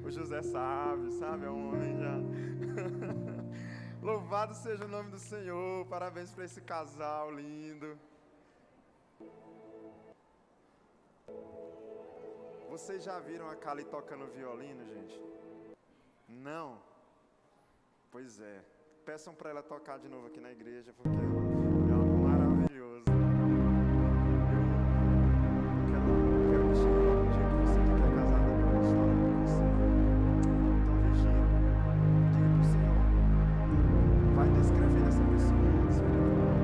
O José sabe, é um homem já. Louvado seja o nome do Senhor. Parabéns para esse casal lindo. Vocês já viram a Kali tocando violino, gente? Não? Pois é. Peçam para ela tocar de novo aqui na igreja, porque é algo maravilhoso. Eu quero que chegue um dia que você que quer casar também com história com você. Então, Virgínia, diga para o Senhor. Vai descrevendo essa pessoa no espiritual.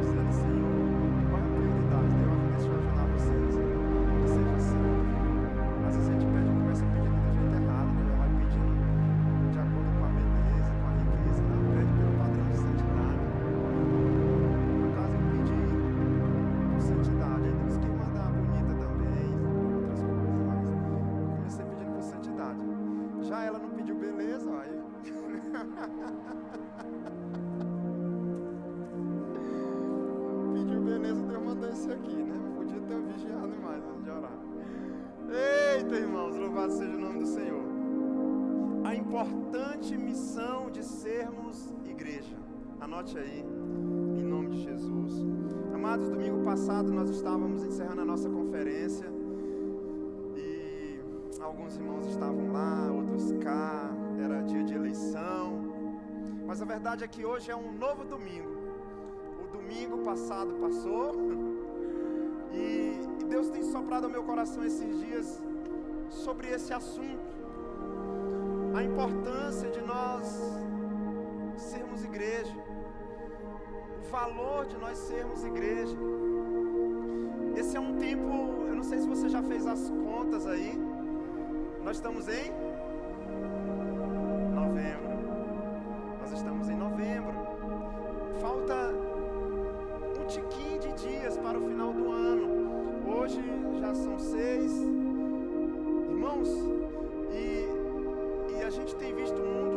Dizendo, Senhor, qual é a prioridade? Deixa eu ajudar vocês. Que seja assim. Às vezes a gente começa pedindo do jeito errado, né? Já vai pedindo de acordo com a beleza, com a riqueza, não pede pelo padrão de santidade. No caso eu pedi por santidade, aí Deus quer mandar a bonita também, outras coisas, mas eu comecei pedindo por santidade. Já ela não pediu beleza, aí. Pediu beleza, Deus mandou esse aqui, né? Podia ter vigiado mais antes de orar. Eita, irmãos, louvado seja o nome do Senhor. A importante missão de sermos igreja. Anote aí, em nome de Jesus. Amados, domingo passado nós estávamos encerrando a nossa conferência e alguns irmãos estavam lá, outros cá, era dia de eleição. Mas a verdade é que hoje é um novo domingo. O domingo passado passou e Deus tem soprado ao meu coração esses dias sobre esse assunto. A importância de nós sermos igreja. O valor de nós sermos igreja. Esse é um tempo, eu não sei se você já fez as contas aí. Nós estamos em novembro. Nós estamos em novembro. Falta um tiquinho de dias para o final do ano. Hoje já são 6. Irmãos, e a gente tem visto o mundo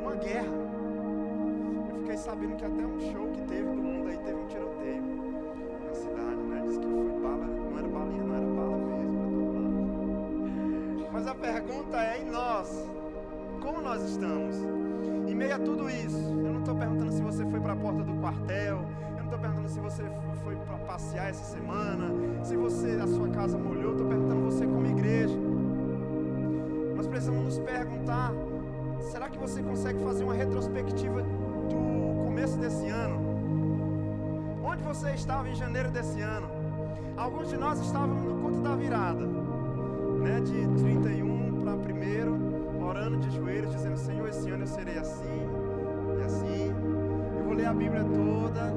uma guerra. Eu fiquei sabendo que até um show que teve do mundo aí teve um tiroteio na cidade, né? Diz que foi bala, não era balinha, não era bala mesmo, pra todo lado. Mas a pergunta é, e nós? Como nós estamos? Em meio a tudo isso, eu não estou perguntando se você foi para a porta do quartel, eu não estou perguntando se você foi para passear essa semana, se a sua casa molhou, eu estou perguntando você como igreja. Nós precisamos nos perguntar, será que você consegue fazer uma retrospectiva do começo desse ano? Onde você estava em janeiro desse ano? Alguns de nós estávamos no culto da virada, né, de 31 para 1º, orando de joelhos, dizendo, Senhor, esse ano eu serei assim e assim. Eu vou ler a Bíblia toda.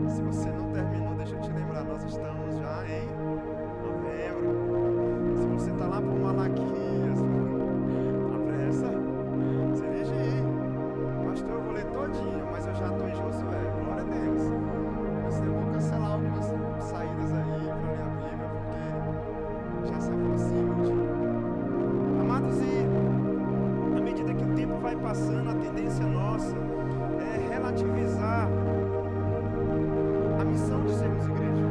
Se você não terminou, deixa eu te lembrar, nós estamos já em novembro. Se você está lá por Malaquias, a pressa, se vigie. Pastor, eu vou ler todinho, mas eu já estou em Josué. Glória a Deus. Eu vou cancelar algumas saídas aí para ler a Bíblia, porque já se aproxima o dia. Amados, e à medida que o tempo vai passando, a tendência nossa é relativizar a missão de sermos igreja,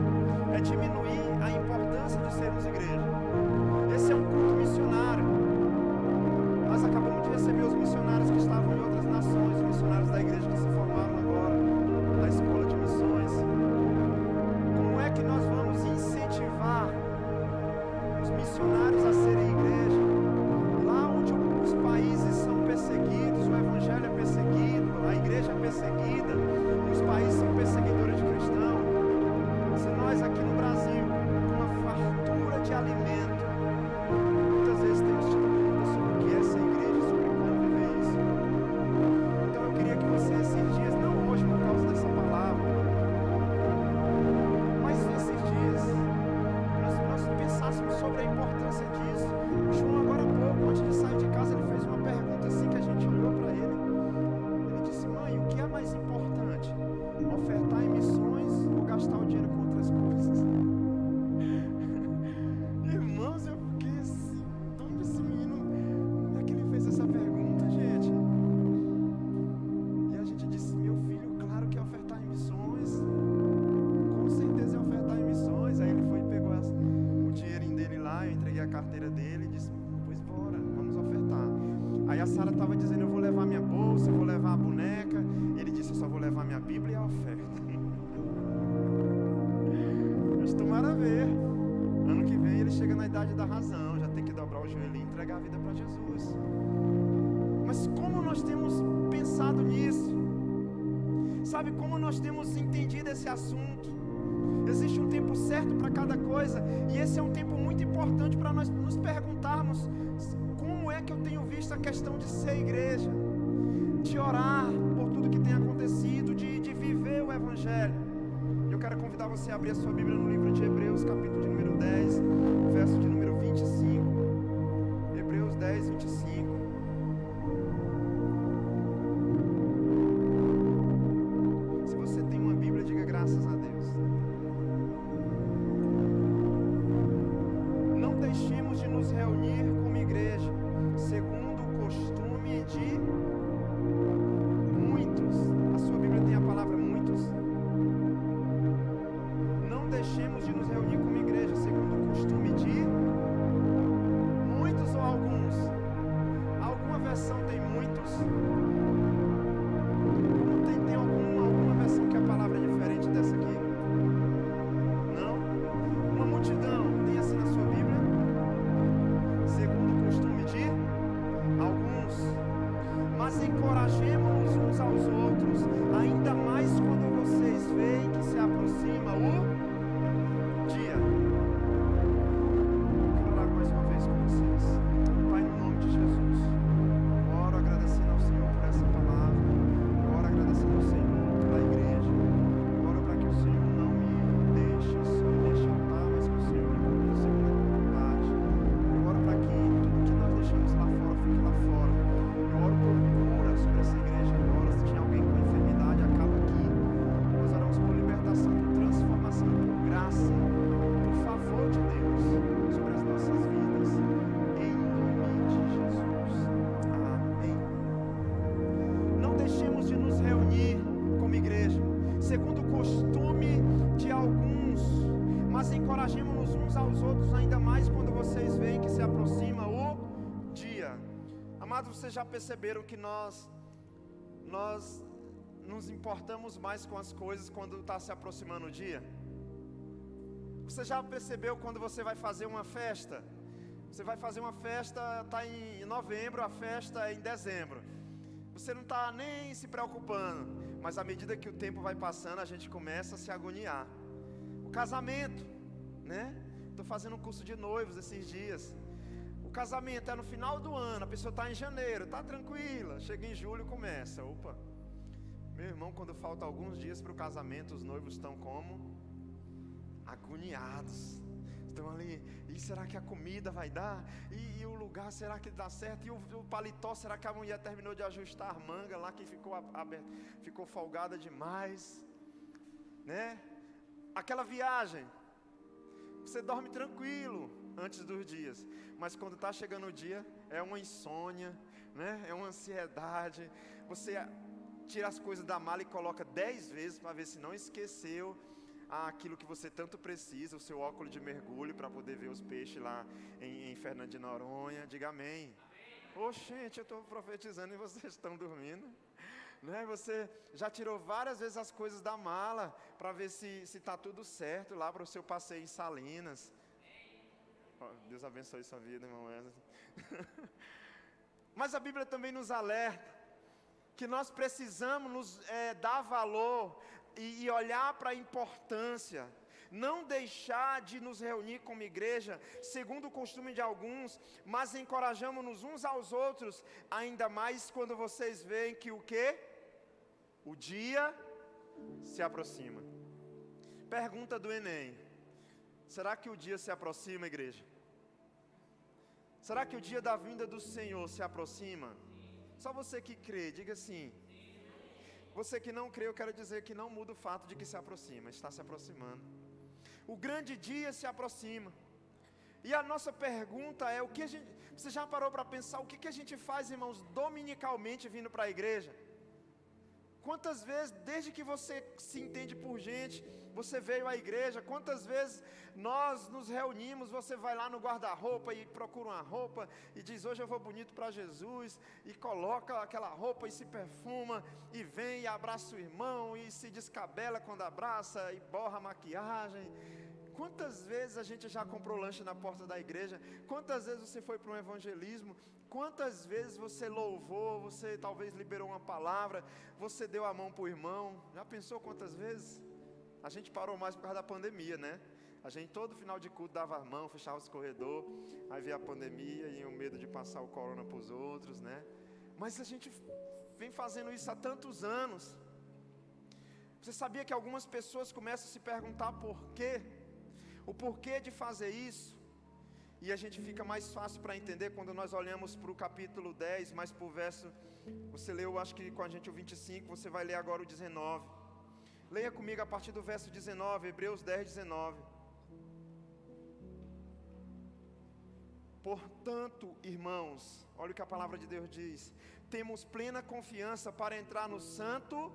é diminuir a importância de sermos igreja. Esse é um culto missionário. Nós acabamos de receber os missionários que estavam em outras nações, os missionários da igreja que se formaram agora na escola de missões. Como é que nós vamos incentivar os missionários a serem igreja? Lá onde os países são perseguidos, o evangelho é perseguido, a igreja é perseguida, os países são perseguidores de cristãos. Se nós aqui no Brasil, com uma fartura de alimento, muitas vezes temos tido dúvidas sobre o que é ser igreja, sobre como viver isso. Então eu queria que você esses dias, não hoje por causa dessa palavra, mas esses dias, nós pensássemos sobre a importância disso. O João agora há pouco, antes de sair de casa, ele fez uma pergunta assim que a gente olhou para ele. Ele disse, mãe, o que é mais importante? Ofertar em missões ou gastar o dinheiro com outras coisas? Irmãos, eu fiquei assim, de onde esse menino, como é que ele fez essa pergunta, gente? E a gente disse, meu filho, claro que é ofertar em missões, com certeza é ofertar em missões. Aí ele foi e pegou o dinheirinho dele lá, eu carteira dele e disse, pois bora, vamos ofertar. Aí a Sara estava dizendo, eu vou levar minha bolsa, eu vou levar a boneca. Ele disse, eu só vou levar minha Bíblia e a oferta. Mas tomara ver. Ano que vem ele chega na idade da razão, já tem que dobrar o joelho e entregar a vida para Jesus. Mas como nós temos pensado nisso? Sabe como nós temos entendido esse assunto? Existe um tempo certo para cada coisa, e esse é um tempo muito importante para nós nos perguntarmos como é que eu tenho visto a questão de ser igreja, de orar por tudo que tem acontecido, de viver o Evangelho. Eu quero convidar você a abrir a sua Bíblia no livro de Hebreus, capítulo de número 10, verso de número 25. Hebreus 10, 25. Se você tem uma Bíblia, diga graças a Deus. Não deixemos de nos reunir como igreja, segundo o costume de muitos. A sua Bíblia tem a palavra muitos? Não deixemos de nos reunir como igreja, segundo o costume de muitos ou alguns? Alguma versão tem muitos? Tem alguma versão que a palavra é diferente dessa aqui? Não? Uma multidão, tem assim na sua Bíblia? Segundo o costume de alguns. Mas encorajemos uns aos outros, ainda mais quando vocês veem que se aproxima o dia. Quero orar mais uma vez com vocês. Pai, no nome de Jesus, eu oro agradecendo ao Senhor por essa palavra, eu oro agradecendo ao Senhor pela igreja, eu oro para que o Senhor não me deixe só, deixe eu estar, mas que o Senhor me conduza segundo a tua vontade. Eu oro para que tudo que nós deixamos lá fora fique lá fora. Eu oro por cura sobre essa igreja agora. Se tinha alguém com enfermidade, acaba aqui. Nós oramos por libertação, por transformação, por graça, por favor de Deus sobre as nossas vidas, em nome de Jesus. Amém. Não deixemos de nos reunir como igreja, segundo o costume de alguns, mas encorajemos-nos uns aos outros, ainda mais quando vocês veem que se aproxima o dia. Amados, vocês já perceberam que nós nos importamos mais com as coisas quando está se aproximando o dia? Você já percebeu quando você vai fazer uma festa? Você vai fazer uma festa, está em novembro, a festa é em dezembro. Você não está nem se preocupando, mas à medida que o tempo vai passando, a gente começa a se agoniar. O casamento, né? Estou fazendo um curso de noivos esses dias. O casamento é no final do ano, a pessoa está em janeiro, está tranquila, chega em julho, começa, opa. Meu irmão, quando falta alguns dias para o casamento, os noivos estão como? Agoniados. Estão ali, e será que a comida vai dar? E o lugar, será que dá certo? E o paletó, será que a mulher terminou de ajustar a manga lá, que ficou aberta, ficou folgada demais? Né? Aquela viagem, você dorme tranquilo antes dos dias, mas quando está chegando o dia, é uma insônia, né? É uma ansiedade. Você tira as coisas da mala e coloca 10 vezes para ver se não esqueceu aquilo que você tanto precisa, o seu óculos de mergulho para poder ver os peixes lá em Fernando de Noronha. Diga amém. Ô, gente, eu estou profetizando e vocês estão dormindo, né? Você já tirou várias vezes as coisas da mala para ver se está tudo certo lá para o seu passeio em Salinas. Deus abençoe sua vida, irmão Wesley. Mas a Bíblia também nos alerta que nós precisamos dar valor e olhar para a importância, não deixar de nos reunir como igreja, segundo o costume de alguns, mas encorajamos-nos uns aos outros, ainda mais quando vocês veem que o quê? O dia se aproxima. Pergunta do Enem: será que o dia se aproxima, igreja? Será que o dia da vinda do Senhor se aproxima? Só você que crê, diga sim. Você que não crê, eu quero dizer que não muda o fato de que se aproxima, está se aproximando. O grande dia se aproxima. E a nossa pergunta é, você já parou para pensar o que a gente faz, irmãos, dominicalmente vindo para a igreja? Quantas vezes, desde que você se entende por gente, você veio à igreja? Quantas vezes nós nos reunimos, você vai lá no guarda-roupa e procura uma roupa e diz, hoje eu vou bonito para Jesus, e coloca aquela roupa e se perfuma, e vem e abraça o irmão, e se descabela quando abraça, e borra a maquiagem. Quantas vezes a gente já comprou lanche na porta da igreja? Quantas vezes você foi para um evangelismo? Quantas vezes você louvou, você talvez liberou uma palavra, você deu a mão para o irmão? Já pensou quantas vezes? A gente parou mais por causa da pandemia, né? A gente todo final de culto dava a mão, fechava os corredores, aí veio a pandemia e o medo de passar o corona para os outros, né? Mas a gente vem fazendo isso há tantos anos. Você sabia que algumas pessoas começam a se perguntar por quê? O porquê de fazer isso? E a gente fica mais fácil para entender quando nós olhamos para o capítulo 10, mais para o verso, você leu acho que com a gente o 25, você vai ler agora o 19. Leia comigo a partir do verso 19, Hebreus 10, 19. Portanto, irmãos, olha o que a palavra de Deus diz, temos plena confiança para entrar no santo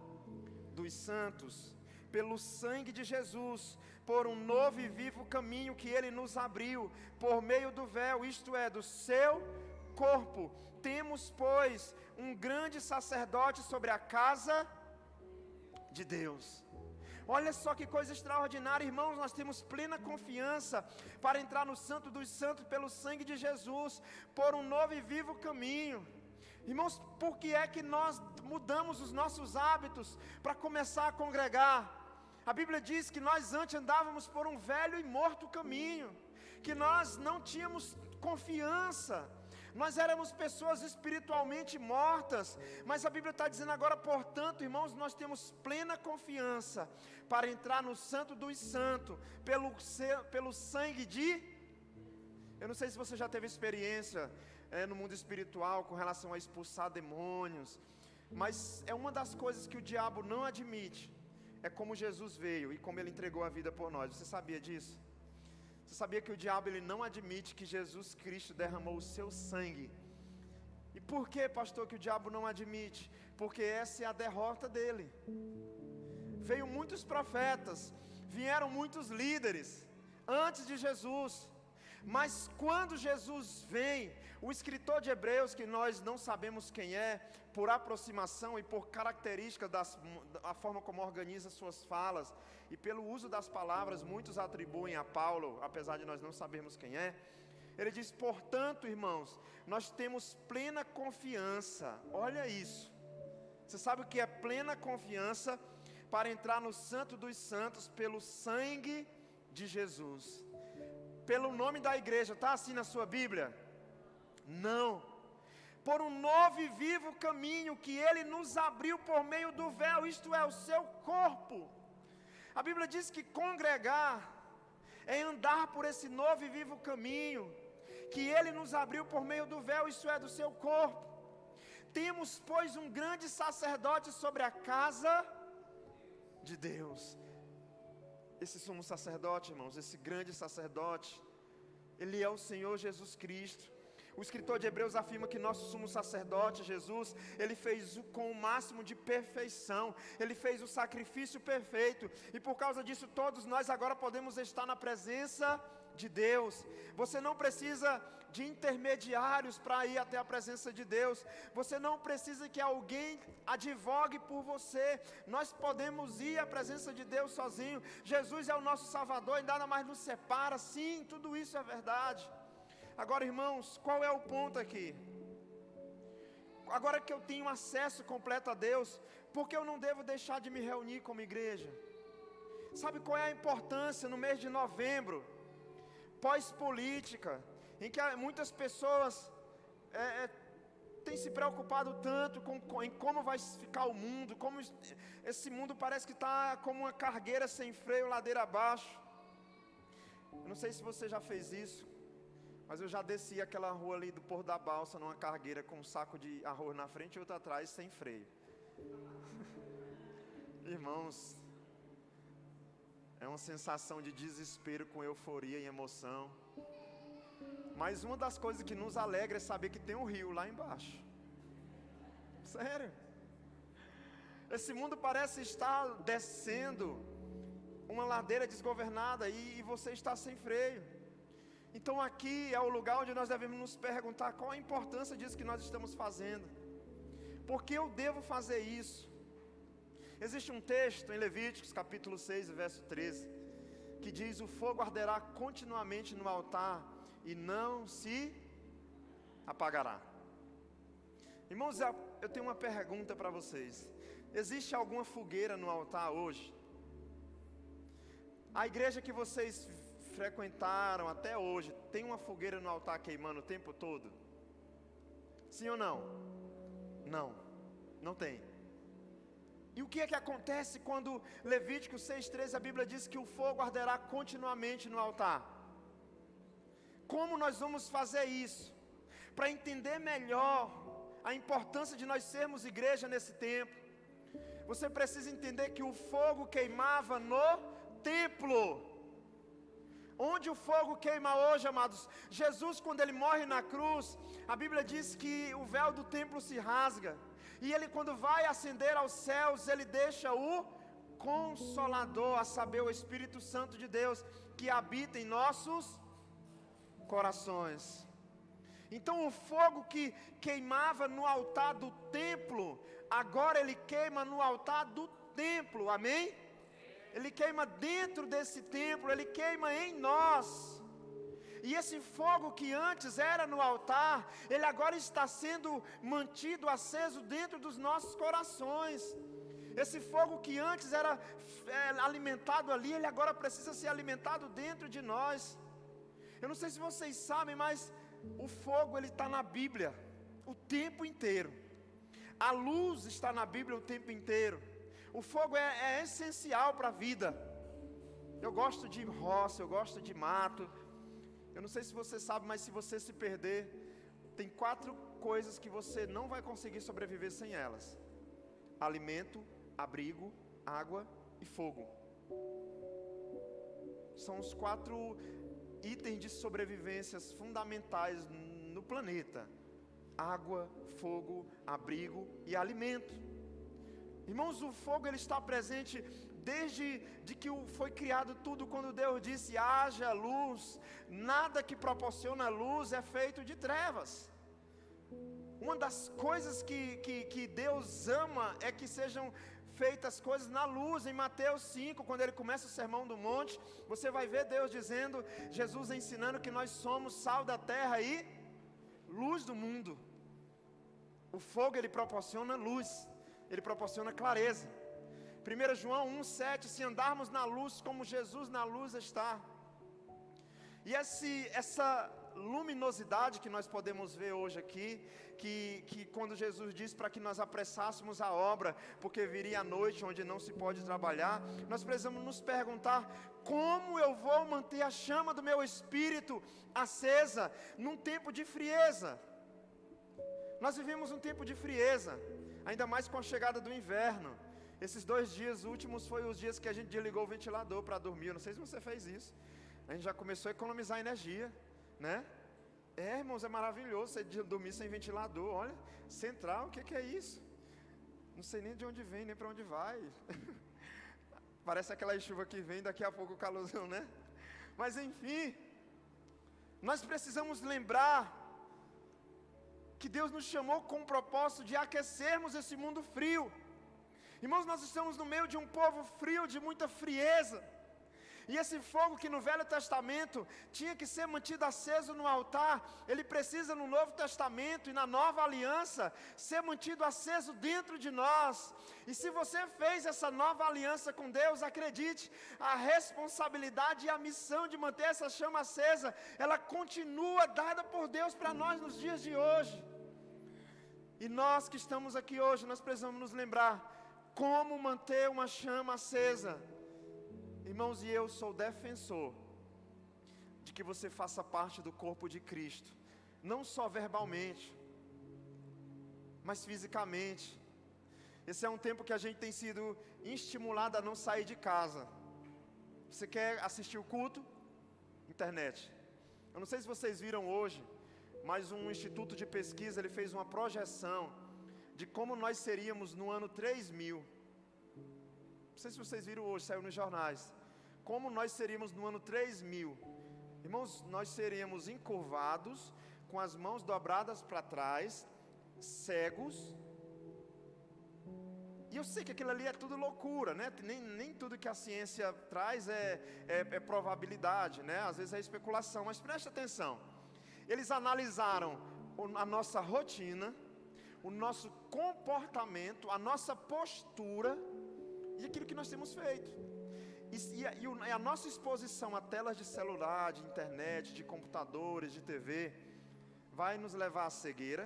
dos santos, pelo sangue de Jesus, por um novo e vivo caminho que Ele nos abriu, por meio do véu, isto é, do seu corpo. Temos, pois, um grande sacerdote sobre a casa de Deus. Olha só que coisa extraordinária, irmãos, nós temos plena confiança para entrar no santo dos santos, pelo sangue de Jesus, por um novo e vivo caminho. Irmãos, por que é que nós mudamos os nossos hábitos para começar a congregar? A Bíblia diz que nós antes andávamos por um velho e morto caminho, que nós não tínhamos confiança, nós éramos pessoas espiritualmente mortas, mas a Bíblia está dizendo agora, portanto, irmãos, nós temos plena confiança para entrar no santo dos santos, pelo sangue de... Eu não sei se você já teve experiência no mundo espiritual com relação a expulsar demônios, mas é uma das coisas que o diabo não admite, é como Jesus veio e como Ele entregou a vida por nós. Você sabia disso? Você sabia que o diabo ele não admite que Jesus Cristo derramou o seu sangue? E por que, pastor, que o diabo não admite? Porque essa é a derrota dele. Veio muitos profetas, vieram muitos líderes antes de Jesus, mas quando Jesus vem, o escritor de Hebreus, que nós não sabemos quem é, por aproximação e por característica da forma como organiza suas falas, e pelo uso das palavras, muitos atribuem a Paulo, apesar de nós não sabermos quem é. Ele diz, portanto, irmãos, nós temos plena confiança, olha isso, você sabe o que é plena confiança? Para entrar no santo dos santos, pelo sangue de Jesus. Pelo nome da igreja, está assim na sua Bíblia? Não. Por um novo e vivo caminho que Ele nos abriu por meio do véu, isto é, o seu corpo. A Bíblia diz que congregar é andar por esse novo e vivo caminho que Ele nos abriu por meio do véu, isto é, do seu corpo. Temos, pois, um grande sacerdote sobre a casa de Deus. Esse sumo sacerdote, irmãos, esse grande sacerdote, Ele é o Senhor Jesus Cristo. O escritor de Hebreus afirma que nosso sumo sacerdote, Jesus, Ele fez com o máximo de perfeição, Ele fez o sacrifício perfeito, e por causa disso todos nós agora podemos estar na presença de Deus. Você não precisa de intermediários para ir até a presença de Deus, você não precisa que alguém advogue por você, nós podemos ir à presença de Deus sozinho. Jesus é o nosso Salvador e nada mais nos separa. Sim, tudo isso é verdade. Agora, irmãos, qual é o ponto aqui? Agora que eu tenho acesso completo a Deus, por que eu não devo deixar de me reunir como igreja? Sabe qual é a importância no mês de novembro, pós-política, em que muitas pessoas têm se preocupado tanto em como vai ficar o mundo, como esse mundo parece que está como uma cargueira sem freio, ladeira abaixo. Eu não sei se você já fez isso, mas eu já desci aquela rua ali do Porto da Balsa numa cargueira com um saco de arroz na frente e outro atrás sem freio. Irmãos, é uma sensação de desespero com euforia e emoção. Mas uma das coisas que nos alegra é saber que tem um rio lá embaixo. Sério. Esse mundo parece estar descendo uma ladeira desgovernada e você está sem freio. Então aqui é o lugar onde nós devemos nos perguntar qual a importância disso que nós estamos fazendo. Por que eu devo fazer isso? Existe um texto em Levíticos capítulo 6, verso 13, que diz: o fogo arderá continuamente no altar e não se apagará. Irmãos, eu tenho uma pergunta para vocês. Existe alguma fogueira no altar hoje? A igreja que vocês frequentaram até hoje, tem uma fogueira no altar queimando o tempo todo? Sim ou não? Não, não tem. E o que é que acontece quando Levítico 6,13, a Bíblia diz que o fogo arderá continuamente no altar? Como nós vamos fazer isso? Para entender melhor a importância de nós sermos igreja nesse tempo, você precisa entender que o fogo queimava no templo. Onde o fogo queima hoje, amados? Jesus, quando ele morre na cruz, a Bíblia diz que o véu do templo se rasga, e ele, quando vai ascender aos céus, ele deixa o Consolador, a saber, o Espírito Santo de Deus, que habita em nossos corações. Então o fogo que queimava no altar do templo, agora ele queima no altar do templo, amém? Ele queima dentro desse templo, ele queima em nós. E esse fogo que antes era no altar, ele agora está sendo mantido aceso dentro dos nossos corações. Esse fogo que antes era alimentado ali, ele agora precisa ser alimentado dentro de nós. Eu não sei se vocês sabem, mas o fogo ele está na Bíblia o tempo inteiro. A luz está na Bíblia o tempo inteiro. O fogo é essencial para a vida. Eu gosto de roça, eu gosto de mato. Eu não sei se você sabe, mas se você se perder, tem 4 coisas que você não vai conseguir sobreviver sem elas: alimento, abrigo, água e fogo. São os 4 itens de sobrevivências fundamentais no planeta: água, fogo, abrigo e alimento. Irmãos, o fogo ele está presente desde que foi criado tudo, quando Deus disse: haja luz. Nada que proporciona luz é feito de trevas. Uma das coisas que Deus ama é que sejam feitas coisas na luz. Em Mateus 5, quando ele começa o sermão do monte, você vai ver Deus dizendo, Jesus ensinando que nós somos sal da terra e luz do mundo. O fogo ele proporciona luz, ele proporciona clareza. 1 João 1,7, se andarmos na luz como Jesus na luz está. E essa luminosidade que nós podemos ver hoje aqui, que quando Jesus diz para que nós apressássemos a obra, porque viria a noite onde não se pode trabalhar, nós precisamos nos perguntar: como eu vou manter a chama do meu espírito acesa num tempo de frieza? Nós vivemos um tempo de frieza, ainda mais com a chegada do inverno. Esses 2 dias últimos foram os dias que a gente desligou o ventilador para dormir. Eu não sei se você fez isso. A gente já começou a economizar energia, né? Irmãos, é maravilhoso você dormir sem ventilador. Olha, central, o que é isso? Não sei nem de onde vem, nem para onde vai. Parece aquela chuva que vem, daqui a pouco o calorzão, né? Mas enfim, nós precisamos lembrar que Deus nos chamou com o propósito de aquecermos esse mundo frio. Irmãos, nós estamos no meio de um povo frio, de muita frieza. E esse fogo que no Velho Testamento tinha que ser mantido aceso no altar, ele precisa no Novo Testamento e na Nova Aliança ser mantido aceso dentro de nós. E se você fez essa nova aliança com Deus, acredite, a responsabilidade e a missão de manter essa chama acesa, ela continua dada por Deus para nós nos dias de hoje. E nós que estamos aqui hoje, nós precisamos nos lembrar como manter uma chama acesa. Irmãos, e eu sou defensor de que você faça parte do corpo de Cristo, não só verbalmente, mas fisicamente. Esse é um tempo que a gente tem sido estimulado a não sair de casa. Você quer assistir o culto? Internet. Eu não sei se vocês viram hoje, mas um instituto de pesquisa, ele fez uma projeção de como nós seríamos no ano 3000, Não sei se vocês viram hoje, saiu nos jornais. Como nós seríamos no ano 3000. Irmãos, nós seríamos encurvados, com as mãos dobradas para trás, cegos. E eu sei que aquilo ali é tudo loucura, né? Nem tudo que a ciência traz é probabilidade, né? Às vezes é especulação, mas preste atenção. Eles analisaram a nossa rotina, o nosso comportamento, a nossa postura e aquilo que nós temos feito. E a nossa exposição a telas de celular, de internet, de computadores, de TV, vai nos levar à cegueira.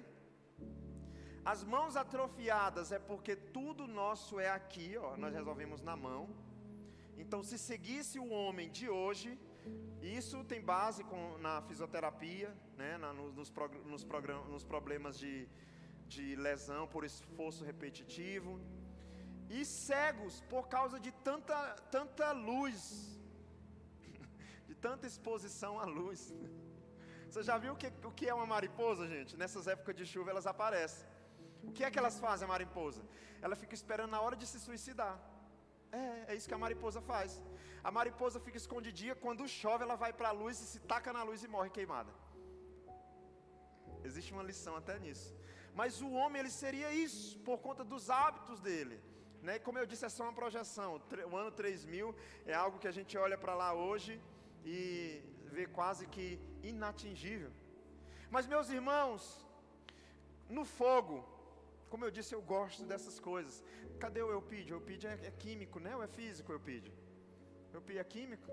As mãos atrofiadas é porque tudo nosso é aqui, ó, nós resolvemos na mão. Então, se seguisse o homem de hoje, isso tem base na fisioterapia, né, nos problemas de lesão por esforço repetitivo. E cegos por causa de tanta luz, de tanta exposição à luz. Você já viu o que é uma mariposa, gente? Nessas épocas de chuva elas aparecem. O que é que elas fazem, a mariposa? Ela fica esperando a hora de se suicidar. É isso que a mariposa faz. A mariposa fica escondidinha, quando chove ela vai para a luz e se taca na luz e morre queimada. Existe uma lição até nisso. Mas o homem, ele seria isso, por conta dos hábitos dele, né? Como eu disse, é só uma projeção. O ano 3000 é algo que a gente olha para lá hoje e vê quase que inatingível. Mas meus irmãos, no fogo, como eu disse, eu gosto dessas coisas. Cadê o Eupídio? O Eupídio é químico, né? Ou é físico, Eupídio? Eupídio é químico?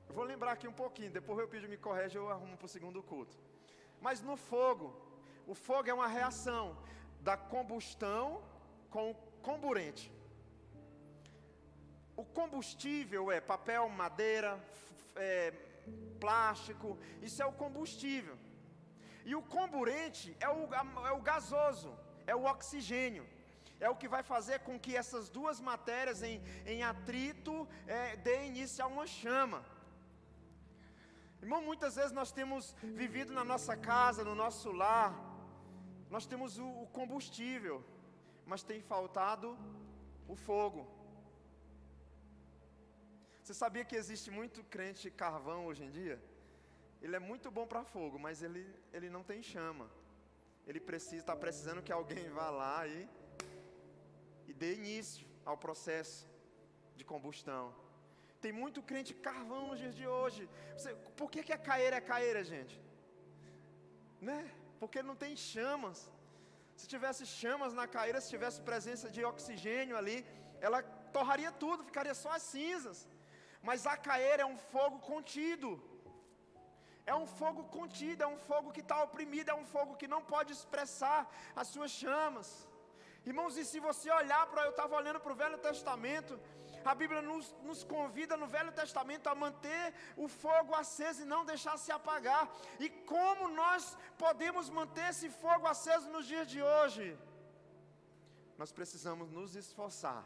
Eu vou lembrar aqui um pouquinho, depois o Eupídio me corrige e eu arrumo para o segundo culto. Mas no fogo, o fogo é uma reação da combustão com o comburente. O combustível é papel, madeira, plástico, isso é o combustível. E o comburente é o gasoso, é o oxigênio. É o que vai fazer com que essas duas matérias em atrito dê início a uma chama. Irmão, muitas vezes nós temos vivido na nossa casa, no nosso lar, nós temos o combustível, mas tem faltado o fogo. Você sabia que existe muito crente carvão hoje em dia? Ele é muito bom para fogo, mas ele não tem chama. Ele está precisando que alguém vá lá e dê início ao processo de combustão. Tem muito crente carvão nos dias de hoje. Por que a caeira, gente? Né? Porque não tem chamas. Se tivesse chamas na caeira, se tivesse presença de oxigênio ali, ela torraria tudo, ficaria só as cinzas. Mas a caeira é um fogo contido. É um fogo contido, é um fogo que está oprimido, é um fogo que não pode expressar as suas chamas. Irmãos, e se você olhar eu estava olhando para o Velho Testamento, a Bíblia nos convida no Velho Testamento a manter o fogo aceso e não deixar se apagar. E como nós podemos manter esse fogo aceso nos dias de hoje? Nós precisamos nos esforçar,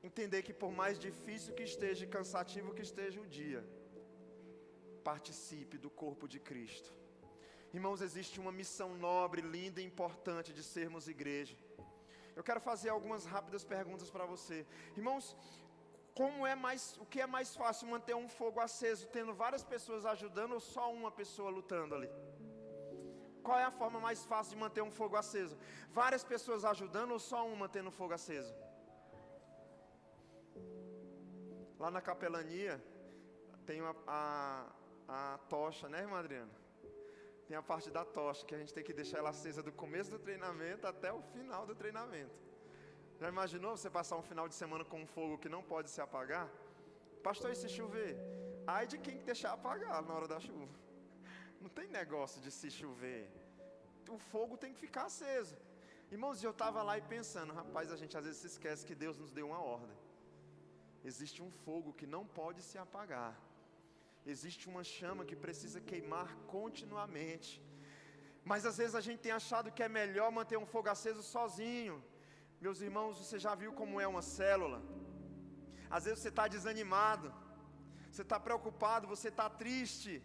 entender que por mais difícil que esteja e cansativo que esteja o dia, participe do corpo de Cristo. Irmãos, existe uma missão nobre, linda e importante de sermos igreja. Eu quero fazer algumas rápidas perguntas para você. Irmãos, o que é mais fácil, manter um fogo aceso, tendo várias pessoas ajudando ou só uma pessoa lutando ali? Qual é a forma mais fácil de manter um fogo aceso? Várias pessoas ajudando ou só uma mantendo o fogo aceso? Lá na capelania, tem a tocha, né, irmã Adriana? Tem a parte da tocha, que a gente tem que deixar ela acesa do começo do treinamento até o final do treinamento. Já imaginou você passar um final de semana com um fogo que não pode se apagar? Pastor, e se chover? Ai de quem deixar apagar na hora da chuva. Não tem negócio de se chover. O fogo tem que ficar aceso. Irmãos, eu estava lá e pensando, rapaz, a gente às vezes se esquece que Deus nos deu uma ordem. Existe um fogo que não pode se apagar. Existe uma chama que precisa queimar continuamente. Mas às vezes a gente tem achado que é melhor manter um fogo aceso sozinho. Meus irmãos, você já viu como é uma célula? Às vezes você está desanimado, você está preocupado, você está triste.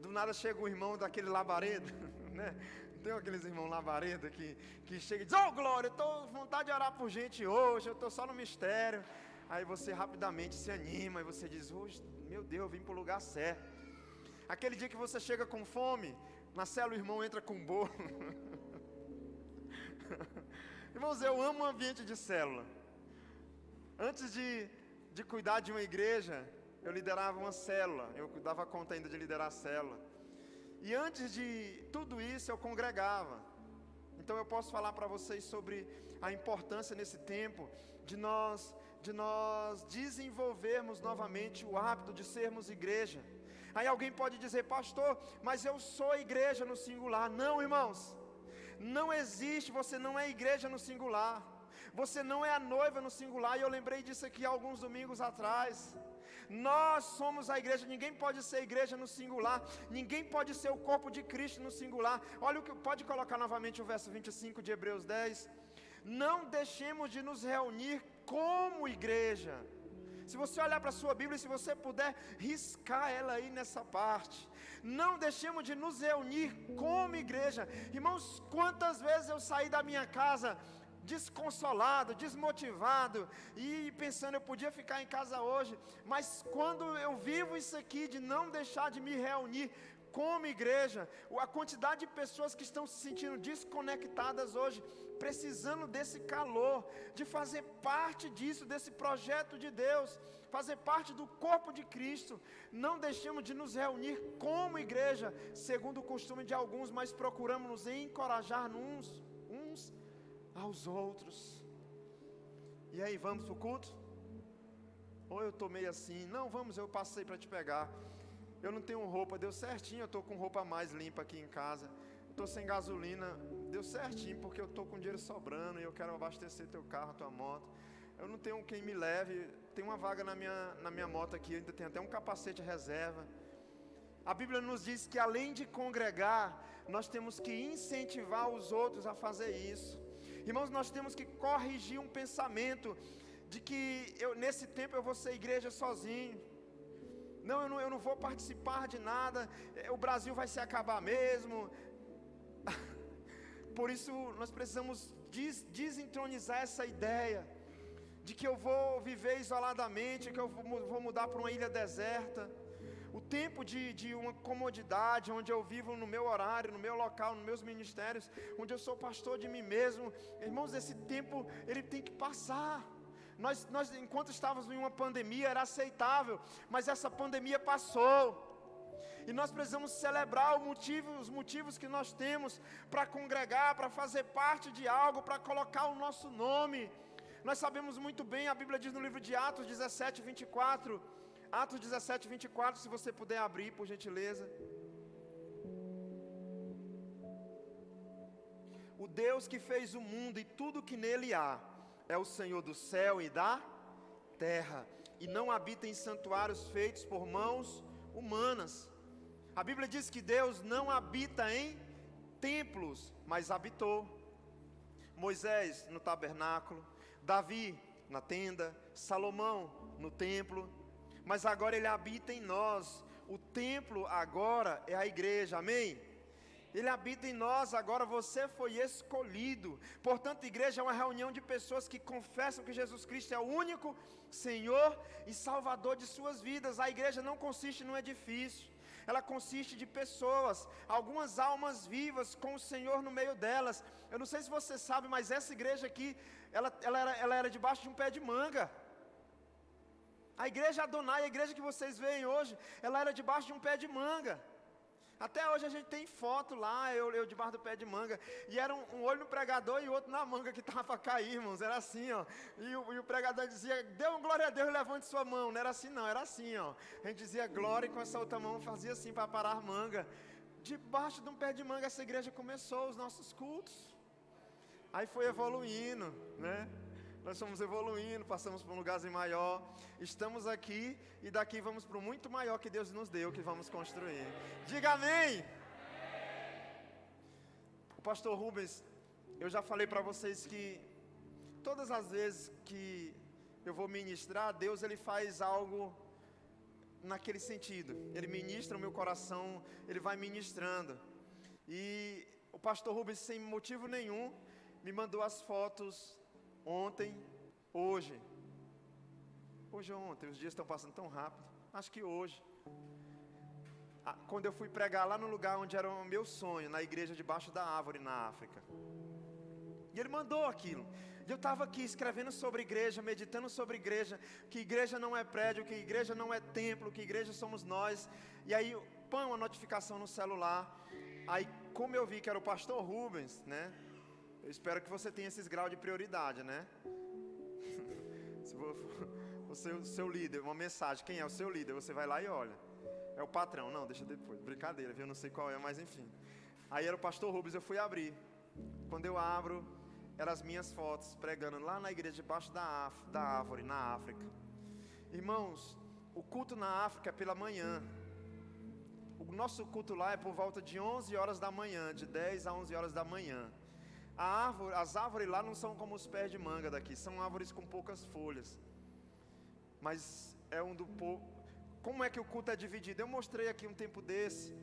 Do nada chega um irmão daquele labaredo, né? Tem aqueles irmãos labareda que chega e diz: "Ô Glória, eu estou com vontade de orar por gente hoje, eu estou só no mistério." Aí você rapidamente se anima e você diz: "Hoje, meu Deus, eu vim para o lugar certo." Aquele dia que você chega com fome, na célula o irmão entra com bolo. Irmãos, eu amo o ambiente de célula. Antes de cuidar de uma igreja, eu liderava uma célula, eu dava conta ainda de liderar a célula. E antes de tudo isso eu congregava. Então eu posso falar para vocês sobre a importância nesse tempo de nós desenvolvermos novamente o hábito de sermos igreja. Aí alguém pode dizer: "Pastor, mas eu sou igreja no singular." Não, irmãos, não existe, você não é igreja no singular. Você não é a noiva no singular. E eu lembrei disso aqui alguns domingos atrás. Nós somos a igreja. Ninguém pode ser igreja no singular. Ninguém pode ser o corpo de Cristo no singular. Olha o que pode colocar novamente o verso 25 de Hebreus 10. Não deixemos de nos reunir como igreja. Se você olhar para a sua Bíblia, se você puder riscar ela aí nessa parte. Não deixemos de nos reunir como igreja. Irmãos, quantas vezes eu saí da minha casa desconsolado, desmotivado e pensando: eu podia ficar em casa hoje. Mas quando eu vivo isso aqui de não deixar de me reunir como igreja, a quantidade de pessoas que estão se sentindo desconectadas hoje, precisando desse calor, de fazer parte disso, desse projeto de Deus, fazer parte do corpo de Cristo. Não deixemos de nos reunir como igreja, segundo o costume de alguns, mas procuramos nos encorajar uns aos outros. E aí, vamos para o culto? Ou eu estou meio assim: "Não, vamos, eu passei para te pegar. Eu não tenho roupa." Deu certinho, eu estou com roupa mais limpa aqui em casa. Estou sem gasolina. Deu certinho, porque eu estou com dinheiro sobrando e eu quero abastecer teu carro, tua moto. Eu não tenho quem me leve. Tem uma vaga na minha moto aqui, ainda tem até um capacete reserva. A Bíblia nos diz que além de congregar, nós temos que incentivar os outros a fazer isso. Irmãos, nós temos que corrigir um pensamento de que nesse tempo eu vou ser igreja sozinho. Não, eu não vou participar de nada. O Brasil vai se acabar mesmo. Por isso nós precisamos desentronizar essa ideia de que eu vou viver isoladamente, que eu vou mudar para uma ilha deserta. O tempo de uma comodidade, onde eu vivo no meu horário, no meu local, nos meus ministérios, onde eu sou pastor de mim mesmo. Irmãos, esse tempo ele tem que passar. Nós enquanto estávamos em uma pandemia era aceitável, mas essa pandemia passou. E nós precisamos celebrar os motivos que nós temos para congregar, para fazer parte de algo, para colocar o nosso nome. Nós sabemos muito bem, a Bíblia diz no livro de Atos 17, 24, Atos 17, 24, se você puder abrir, por gentileza. O Deus que fez o mundo e tudo que nele há, é o Senhor do céu e da terra, e não habita em santuários feitos por mãos humanas. A Bíblia diz que Deus não habita em templos, mas habitou. Moisés no tabernáculo, Davi na tenda, Salomão no templo, mas agora ele habita em nós. O templo agora é a igreja, amém? Ele habita em nós, agora você foi escolhido. Portanto, a igreja é uma reunião de pessoas que confessam que Jesus Cristo é o único Senhor e Salvador de suas vidas. A igreja não consiste num edifício, ela consiste de pessoas, algumas almas vivas com o Senhor no meio delas. Eu não sei se você sabe, mas essa igreja aqui, ela era debaixo de um pé de manga. A igreja Adonai, a igreja que vocês veem hoje, ela era debaixo de um pé de manga. Até hoje a gente tem foto lá, eu debaixo do pé de manga. E era um olho no pregador e outro na manga que estava para cair, irmãos. Era assim, ó. E o pregador dizia: "Dê uma glória a Deus e levante sua mão." Não era assim não, era assim, ó. A gente dizia glória e com essa outra mão fazia assim para parar a manga. Debaixo de um pé de manga essa igreja começou os nossos cultos. Aí foi evoluindo, né? Nós fomos evoluindo, passamos por um lugar maior. Estamos aqui e daqui vamos para o muito maior que Deus nos deu, que vamos construir. Diga amém! O pastor Rubens, eu já falei para vocês que todas as vezes que eu vou ministrar, Deus ele faz algo naquele sentido. Ele ministra o meu coração, ele vai ministrando. E o pastor Rubens, sem motivo nenhum, me mandou as fotos ontem, hoje ou ontem, os dias estão passando tão rápido, acho que hoje, quando eu fui pregar lá no lugar onde era o meu sonho, na igreja debaixo da árvore na África, e ele mandou aquilo, e eu estava aqui escrevendo sobre igreja, meditando sobre igreja, que igreja não é prédio, que igreja não é templo, que igreja somos nós, e aí, pão, uma notificação no celular, aí como eu vi que era o pastor Rubens, né, eu espero que você tenha esses graus de prioridade, né, se o seu líder, uma mensagem, quem é o seu líder, você vai lá e olha, é o patrão, não, deixa depois, brincadeira, viu, não sei qual é, mas enfim, aí era o pastor Rubens, eu fui abrir, quando eu abro, eram as minhas fotos, pregando lá na igreja debaixo da árvore, na África. Irmãos, o culto na África é pela manhã, o nosso culto lá é por volta de 11 horas da manhã, de 10 a 11 horas da manhã, as árvores lá não são como os pés de manga daqui, são árvores com poucas folhas, mas é um do povo. Como é que o culto é dividido? Eu mostrei aqui um tempo desse,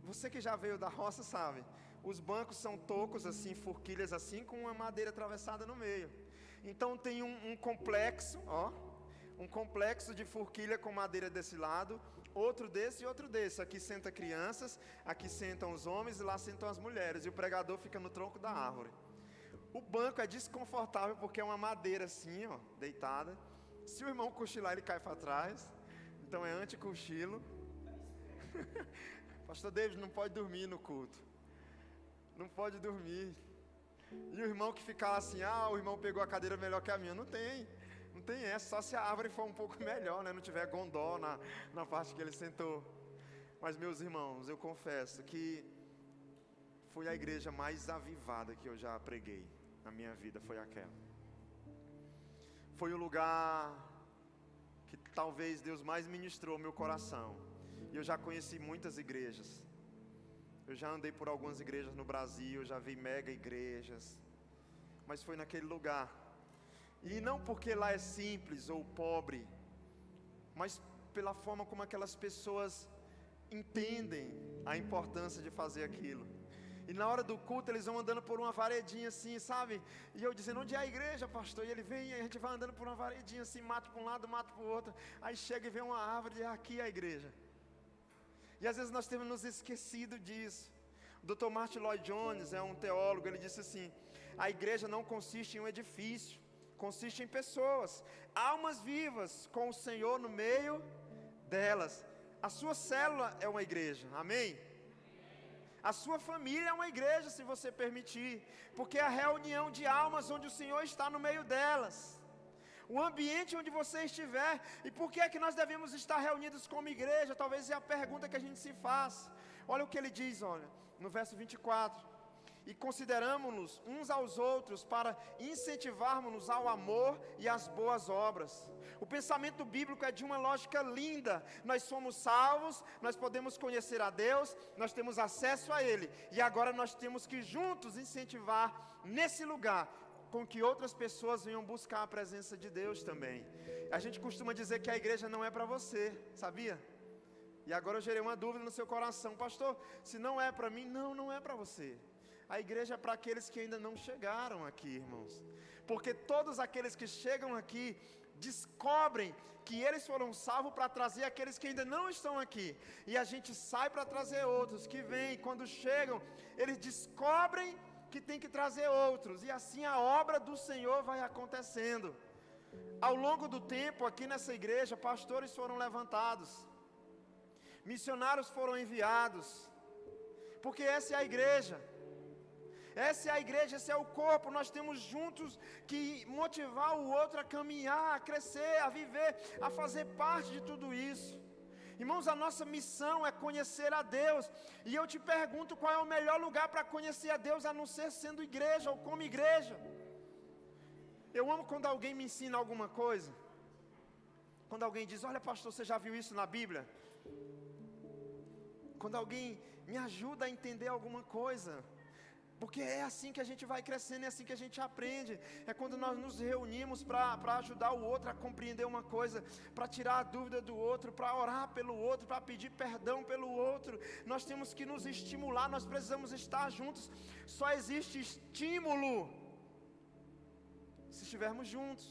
você que já veio da roça sabe, os bancos são tocos assim, forquilhas assim, com uma madeira atravessada no meio, então tem um complexo, um complexo de forquilha com madeira desse lado, outro desse e outro desse, aqui senta crianças, aqui sentam os homens e lá sentam as mulheres, e o pregador fica no tronco da árvore. O banco é desconfortável porque é uma madeira assim, deitada, se o irmão cochilar ele cai para trás, então é anti-cochilo. Pastor David não pode dormir no culto, não pode dormir, e o irmão que ficar assim, o irmão pegou a cadeira melhor que a minha, não tem essa, só se a árvore for um pouco melhor, né? Não tiver gondó na parte que ele sentou. Mas meus irmãos, eu confesso que foi a igreja mais avivada que eu já preguei na minha vida, foi aquela. Foi o lugar que talvez Deus mais ministrou ao meu coração. E eu já conheci muitas igrejas, eu já andei por algumas igrejas no Brasil, já vi mega igrejas, mas foi naquele lugar. E não porque lá é simples ou pobre, mas pela forma como aquelas pessoas entendem a importância de fazer aquilo. E na hora do culto eles vão andando por uma varedinha assim, sabe? E eu dizendo, onde é a igreja, pastor? E ele vem e a gente vai andando por uma varedinha assim, mato para um lado, mato para o outro. Aí chega e vem uma árvore e aqui é a igreja. E às vezes nós temos nos esquecido disso. O Dr. Martin Lloyd Jones é um teólogo, ele disse assim, a igreja não consiste em um edifício, consiste em pessoas, almas vivas com o Senhor no meio delas. A sua célula é uma igreja, amém? A sua família é uma igreja, se você permitir, porque é a reunião de almas onde o Senhor está no meio delas, o ambiente onde você estiver. E por que é que nós devemos estar reunidos como igreja? Talvez é a pergunta que a gente se faz. Olha o que ele diz, olha, no verso 24, e consideramos-nos uns aos outros para incentivarmos-nos ao amor e às boas obras. O pensamento bíblico é de uma lógica linda. Nós somos salvos, nós podemos conhecer a Deus, nós temos acesso a Ele, e agora nós temos que juntos incentivar nesse lugar, com que outras pessoas venham buscar a presença de Deus também. A gente costuma dizer que a igreja não é para você, sabia? E agora eu gerei uma dúvida no seu coração, pastor, se não é para mim, não é para você. A igreja é para aqueles que ainda não chegaram aqui, irmãos, porque todos aqueles que chegam aqui descobrem que eles foram salvos para trazer aqueles que ainda não estão aqui, e a gente sai para trazer outros que vêm. Quando chegam, eles descobrem que tem que trazer outros, e assim a obra do Senhor vai acontecendo. Ao longo do tempo, aqui nessa igreja, pastores foram levantados, missionários foram enviados, porque essa é a igreja. Essa é a igreja, esse é o corpo. Nós temos juntos que motivar o outro a caminhar, a crescer, a viver, a fazer parte de tudo isso. Irmãos, a nossa missão é conhecer a Deus. E eu te pergunto, qual é o melhor lugar para conhecer a Deus, a não ser sendo igreja ou como igreja? Eu amo quando alguém me ensina alguma coisa. Quando alguém diz, olha pastor, você já viu isso na Bíblia? Quando alguém me ajuda a entender alguma coisa. Porque é assim que a gente vai crescendo, é assim que a gente aprende. É quando nós nos reunimos para ajudar o outro a compreender uma coisa, para tirar a dúvida do outro, para orar pelo outro, para pedir perdão pelo outro. Nós temos que nos estimular, nós precisamos estar juntos. Só existe estímulo se estivermos juntos.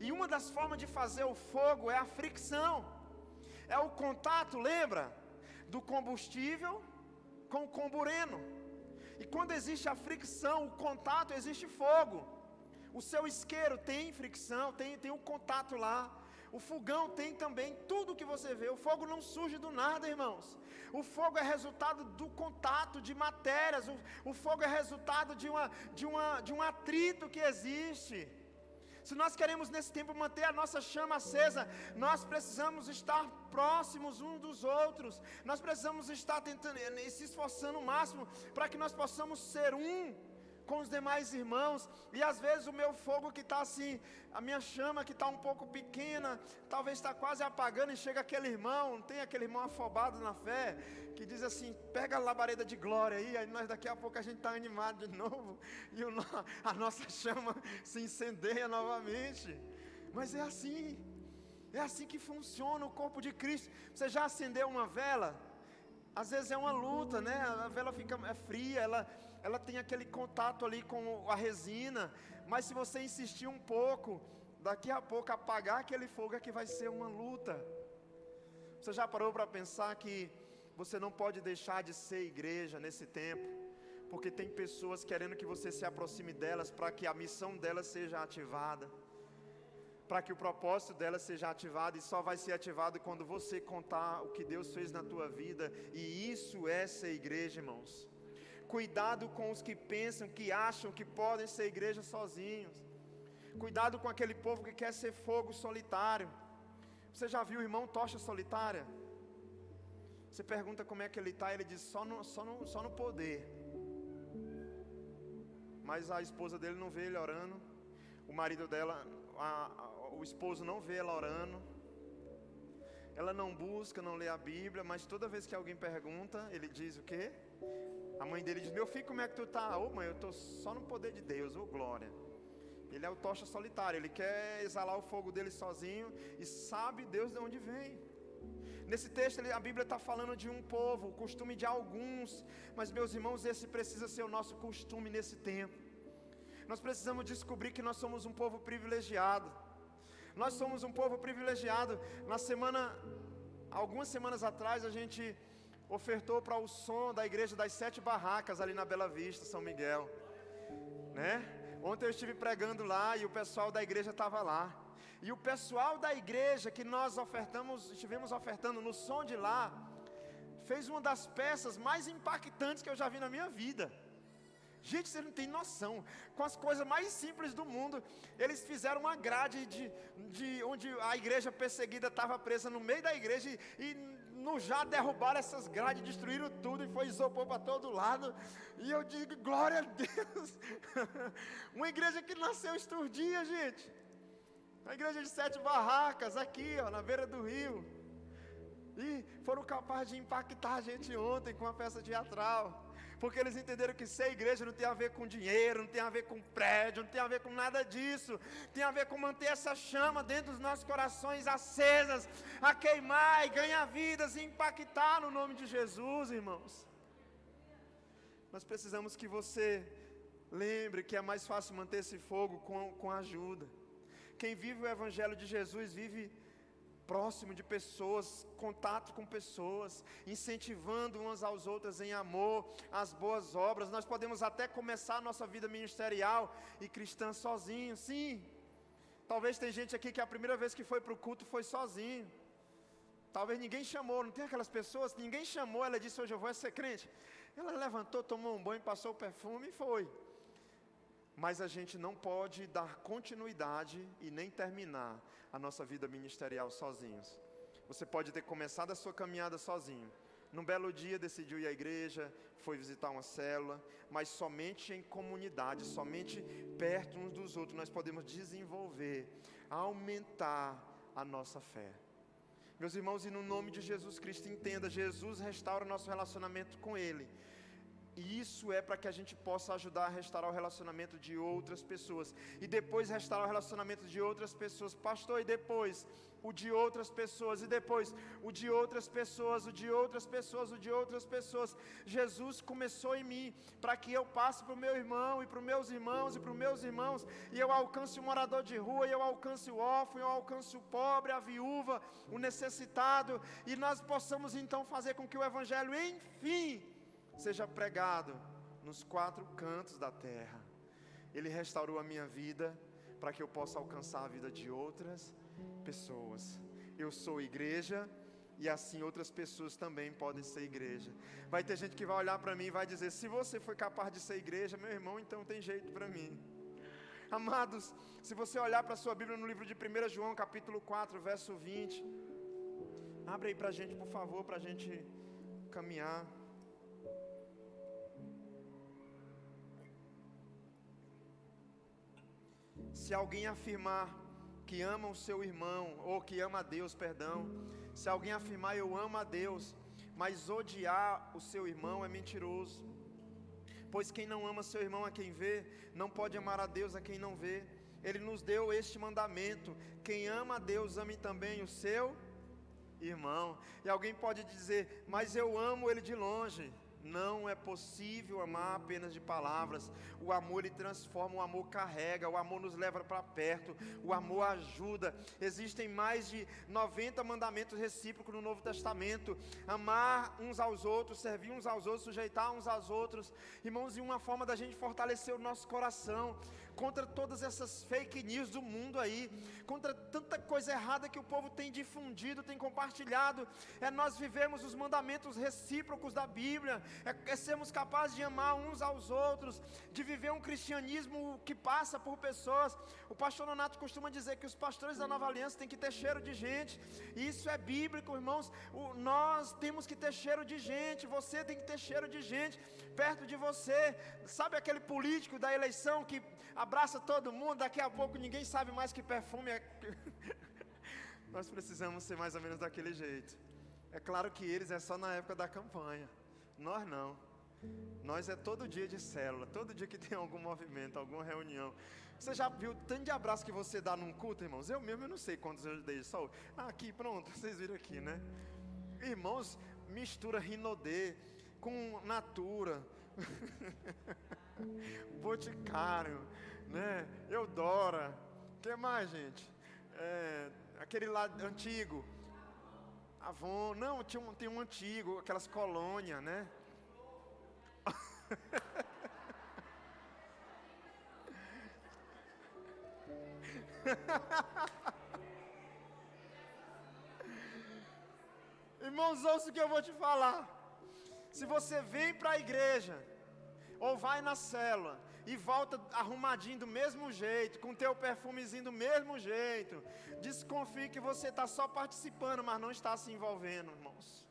E uma das formas de fazer o fogo é a fricção, é o contato, lembra? Do combustível com o combureno. E quando existe a fricção, o contato, existe fogo. O seu isqueiro tem fricção, tem um contato lá. O fogão tem também, tudo que você vê. O fogo não surge do nada, irmãos. O fogo é resultado do contato de matérias. O fogo é resultado de um atrito que existe. Se nós queremos nesse tempo manter a nossa chama acesa, nós precisamos estar próximos uns dos outros. Nós precisamos estar tentando e se esforçando o máximo para que nós possamos ser um com os demais irmãos. E às vezes o meu fogo que está assim, a minha chama que está um pouco pequena, talvez está quase apagando, e chega aquele irmão, tem aquele irmão afobado na fé, que diz assim, pega a labareda de glória aí nós daqui a pouco a gente está animado de novo, e a nossa chama se incendeia novamente. Mas é assim que funciona o corpo de Cristo. Você já acendeu uma vela? Às vezes é uma luta, né? A vela fica fria, ela tem aquele contato ali com a resina, mas se você insistir um pouco, daqui a pouco apagar aquele fogo é que vai ser uma luta. Você já parou para pensar que você não pode deixar de ser igreja nesse tempo, porque tem pessoas querendo que você se aproxime delas para que a missão delas seja ativada, para que o propósito delas seja ativado, e só vai ser ativado quando você contar o que Deus fez na tua vida. E isso é ser igreja, irmãos. Cuidado com os que pensam, que acham que podem ser igreja sozinhos. Cuidado com aquele povo que quer ser fogo solitário. Você já viu o irmão tocha solitária? Você pergunta como é que ele está, ele diz só no poder. Mas a esposa dele não vê ele orando. O marido dela, o esposo não vê ela orando. Ela não busca, não lê a Bíblia, mas toda vez que alguém pergunta, ele diz o quê? A mãe dele diz, meu filho, como é que tu está? Ô mãe, eu estou só no poder de Deus, ô glória. Ele é o tocha solitário, ele quer exalar o fogo dele sozinho e sabe Deus de onde vem. Nesse texto a Bíblia está falando de um povo, o costume de alguns, mas meus irmãos, esse precisa ser o nosso costume nesse tempo. Nós precisamos descobrir que nós somos um povo privilegiado. Nós somos um povo privilegiado. Algumas semanas atrás a gente ofertou para o som da igreja das 7 barracas ali na Bela Vista, São Miguel, né? Ontem eu estive pregando lá e o pessoal da igreja estava lá. E o pessoal da igreja que nós estivemos ofertando no som de lá, fez uma das peças mais impactantes que eu já vi na minha vida. Gente, você não tem noção. Com as coisas mais simples do mundo, eles fizeram uma grade de onde a igreja perseguida estava presa no meio da igreja e no já derrubaram essas grades, destruíram tudo e foi isopor para todo lado. E eu digo, glória a Deus. Uma igreja que nasceu estes dias, gente. Uma igreja de 7 barracas aqui, ó, na beira do rio. E foram capazes de impactar a gente ontem com uma peça teatral. Porque eles entenderam que ser igreja não tem a ver com dinheiro, não tem a ver com prédio, não tem a ver com nada disso. Tem a ver com manter essa chama dentro dos nossos corações acesas, a queimar e ganhar vidas e impactar no nome de Jesus, irmãos. Nós precisamos que você lembre que é mais fácil manter esse fogo com ajuda. Quem vive o Evangelho de Jesus vive próximo de pessoas, contato com pessoas, incentivando umas às outras em amor, as boas obras. Nós podemos até começar a nossa vida ministerial e cristã sozinho, sim. Talvez tem gente aqui que a primeira vez que foi para o culto foi sozinho. Talvez ninguém chamou, não tem aquelas pessoas, ninguém chamou, ela disse, hoje eu vou ser crente. Ela levantou, tomou um banho, passou o perfume e foi. Mas a gente não pode dar continuidade e nem terminar a nossa vida ministerial sozinhos. Você pode ter começado a sua caminhada sozinho. Num belo dia decidiu ir à igreja, foi visitar uma célula, mas somente em comunidade, somente perto uns dos outros, nós podemos desenvolver, aumentar a nossa fé. Meus irmãos, e no nome de Jesus Cristo, entenda, Jesus restaura o nosso relacionamento com Ele. E isso é para que a gente possa ajudar a restaurar o relacionamento de outras pessoas. E depois restaurar o relacionamento de outras pessoas. Pastor, e depois o de outras pessoas. E depois o de outras pessoas, o de outras pessoas, o de outras pessoas. Jesus começou em mim para que eu passe para o meu irmão e para os meus irmãos e para os meus irmãos. E eu alcance o morador de rua, e eu alcance o órfão, eu alcance o pobre, a viúva, o necessitado. E nós possamos então fazer com que o Evangelho, enfim, seja pregado nos 4 cantos da terra. Ele restaurou a minha vida para que eu possa alcançar a vida de outras pessoas. Eu sou igreja e assim outras pessoas também podem ser igreja. Vai ter gente que vai olhar para mim e vai dizer: se você foi capaz de ser igreja, meu irmão, então tem jeito para mim. Amados, se você olhar para a sua Bíblia no livro de 1 João capítulo 4, verso 20, abre aí para a gente, por favor, para a gente caminhar. Se alguém afirmar que ama o seu irmão, ou que ama a Deus, perdão. Se alguém afirmar eu amo a Deus, mas odiar o seu irmão, é mentiroso. Pois quem não ama seu irmão a quem vê, não pode amar a Deus a quem não vê. Ele nos deu este mandamento: quem ama a Deus, ame também o seu irmão. E alguém pode dizer: mas eu amo ele de longe. Não é possível amar apenas de palavras. O amor, ele transforma, o amor carrega, o amor nos leva para perto, o amor ajuda. Existem mais de 90 mandamentos recíprocos no Novo Testamento. Amar uns aos outros, servir uns aos outros, sujeitar uns aos outros. Irmãos, e uma forma da gente fortalecer o nosso coração contra todas essas fake news do mundo aí, contra tanta coisa errada que o povo tem difundido, tem compartilhado, é nós vivemos os mandamentos recíprocos da Bíblia. É sermos capazes de amar uns aos outros, de viver um cristianismo que passa por pessoas. O pastor Nonato costuma dizer que os pastores da Nova Aliança têm que ter cheiro de gente, e isso é bíblico, irmãos. Nós temos que ter cheiro de gente, você tem que ter cheiro de gente perto de você. Sabe aquele político da eleição que abraça todo mundo, daqui a pouco ninguém sabe mais que perfume é. Nós precisamos ser mais ou menos daquele jeito. É claro que eles é só na época da campanha. Nós não. Nós é todo dia de célula, todo dia que tem algum movimento, alguma reunião. Você já viu o tanto de abraço que você dá num culto, irmãos? Eu mesmo, eu não sei quantos eu dei só. Aqui, pronto, vocês viram aqui, né? Irmãos, mistura Rinodê com Natura, Boticário, né? Eudora. O que mais, gente? Aquele lá antigo, Avon, não, tem um antigo, aquelas colônias, né? Irmãos, ouça o que eu vou te falar. Se você vem para a igreja, ou vai na célula e volta arrumadinho do mesmo jeito, com teu perfumezinho do mesmo jeito, desconfie que você está só participando, mas não está se envolvendo, irmãos.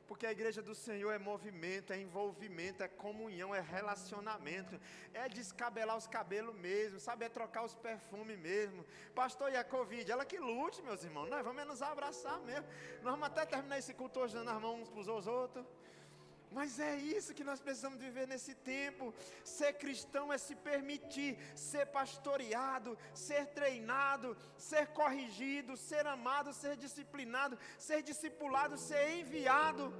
Porque a igreja do Senhor é movimento, é envolvimento, é comunhão, é relacionamento, é descabelar os cabelos mesmo, sabe, é trocar os perfumes mesmo. Pastor, e a Covid? Ela que lute, meus irmãos, nós vamos nos abraçar mesmo. Nós vamos até terminar esse culto hoje dando as mãos uns para os outros. Mas é isso que nós precisamos viver nesse tempo. Ser cristão é se permitir ser pastoreado, ser treinado, ser corrigido, ser amado, ser disciplinado, ser discipulado, ser enviado.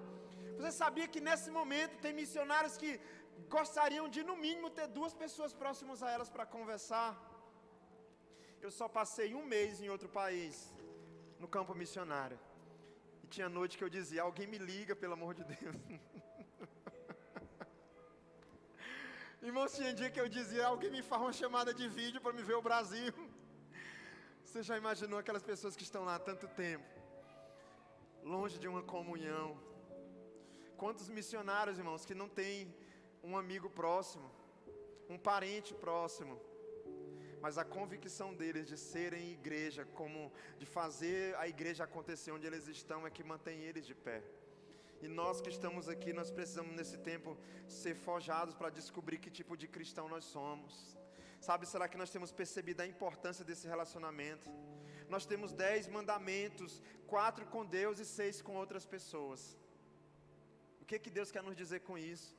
Você sabia que nesse momento tem missionários que gostariam de no mínimo ter 2 pessoas próximas a elas para conversar? Eu só passei 1 mês em outro país, no campo missionário. E tinha noite que eu dizia: alguém me liga, pelo amor de Deus. Irmãos, tinha dia que eu dizia: alguém me faz uma chamada de vídeo para me ver o Brasil. Você já imaginou aquelas pessoas que estão lá há tanto tempo, longe de uma comunhão? Quantos missionários, irmãos, que não têm um amigo próximo, um parente próximo, mas a convicção deles de serem igreja, como de fazer a igreja acontecer onde eles estão, é que mantém eles de pé. E nós que estamos aqui, nós precisamos nesse tempo ser forjados para descobrir que tipo de cristão nós somos. Sabe, será que nós temos percebido a importância desse relacionamento? Nós temos 10 mandamentos, 4 com Deus e 6 com outras pessoas. O que Deus quer nos dizer com isso?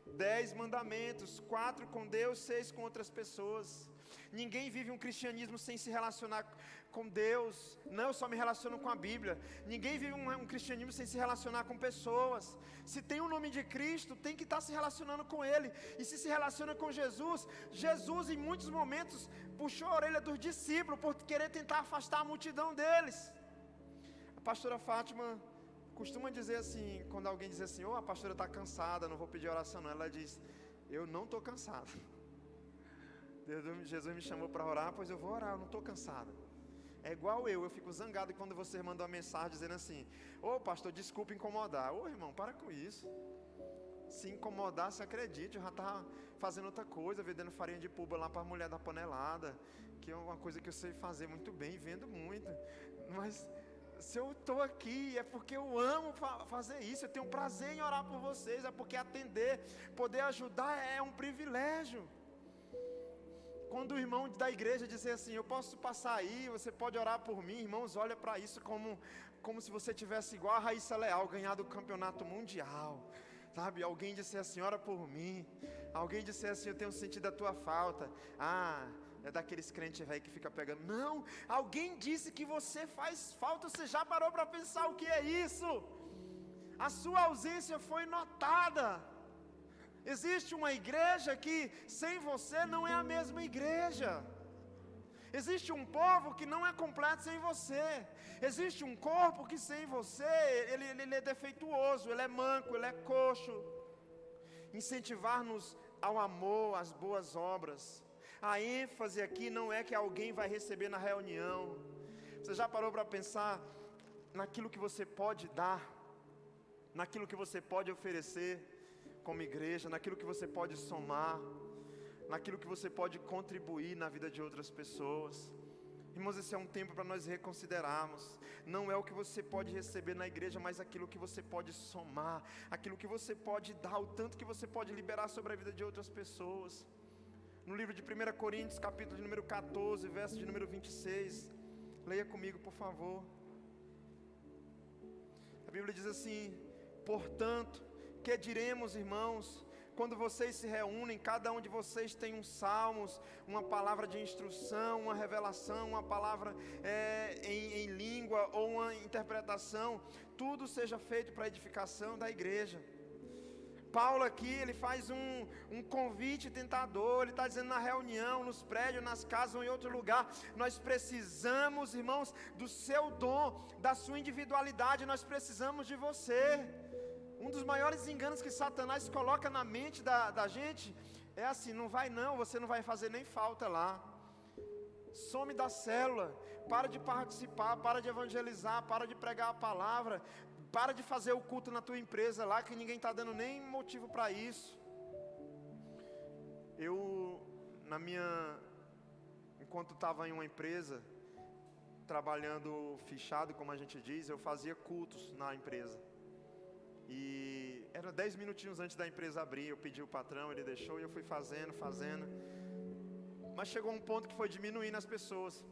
10 mandamentos, 4 com Deus, 6 com outras pessoas. Ninguém vive um cristianismo sem se relacionar com Deus. Não, eu só me relaciono com a Bíblia. Ninguém vive um cristianismo sem se relacionar com pessoas. Se tem o nome de Cristo, tem que estar se relacionando com Ele. E se relaciona com Jesus, Jesus em muitos momentos puxou a orelha dos discípulos por querer tentar afastar a multidão deles. A pastora Fátima costuma dizer assim, quando alguém diz assim, a pastora está cansada, não vou pedir oração não, ela diz, eu não estou cansada. Jesus me chamou para orar, pois eu vou orar, eu não estou cansado. É igual eu fico zangado quando você manda uma mensagem dizendo assim, pastor, desculpa incomodar. Irmão, para com isso. Se incomodar, se acredite, eu já estava fazendo outra coisa, vendendo farinha de puba lá para a mulher da panelada, que é uma coisa que eu sei fazer muito bem, vendo muito, mas se eu estou aqui, é porque eu amo fazer isso, eu tenho prazer em orar por vocês, é porque atender, poder ajudar é um privilégio. Quando o irmão da igreja dizer assim, eu posso passar aí, você pode orar por mim, irmãos, olha para isso como se você tivesse igual a Raíssa Leal, ganhado o campeonato mundial, sabe? Alguém disser assim, ora por mim, alguém disser assim, eu tenho sentido a tua falta, é daqueles crentes velho que fica pegando, não, alguém disse que você faz falta, você já parou para pensar o que é isso? A sua ausência foi notada. Existe uma igreja que sem você não é a mesma igreja. Existe um povo que não é completo sem você. Existe um corpo que sem você, ele é defeituoso, ele é manco, ele é coxo. Incentivar-nos ao amor, às boas obras. A ênfase aqui não é que alguém vai receber na reunião. Você já parou para pensar naquilo que você pode dar, naquilo que você pode oferecer como igreja, naquilo que você pode somar, naquilo que você pode contribuir na vida de outras pessoas? Irmãos, esse é um tempo para nós reconsiderarmos. Não é o que você pode receber na igreja, mas aquilo que você pode somar, aquilo que você pode dar, o tanto que você pode liberar sobre a vida de outras pessoas. No livro de 1 Coríntios, capítulo de número 14, verso de número 26, leia comigo, por favor. A Bíblia diz assim, portanto, que diremos, irmãos, quando vocês se reúnem, cada um de vocês tem um salmos, uma palavra de instrução, uma revelação, uma palavra em língua ou uma interpretação, tudo seja feito para a edificação da igreja. Paulo aqui, ele faz um convite tentador, ele está dizendo na reunião, nos prédios, nas casas ou em outro lugar, nós precisamos, irmãos, do seu dom, da sua individualidade, nós precisamos de você. Um dos maiores enganos que Satanás coloca na mente da gente é assim, não vai não, você não vai fazer nem falta lá. Some da célula, para de participar, para de evangelizar, para de pregar a palavra, para de fazer o culto na tua empresa lá, que ninguém está dando nem motivo para isso. Enquanto estava em uma empresa, trabalhando fichado, como a gente diz, eu fazia cultos na empresa. E era 10 minutinhos antes da empresa abrir, eu pedi o patrão, ele deixou e eu fui fazendo. Mas chegou um ponto que foi diminuindo as pessoas.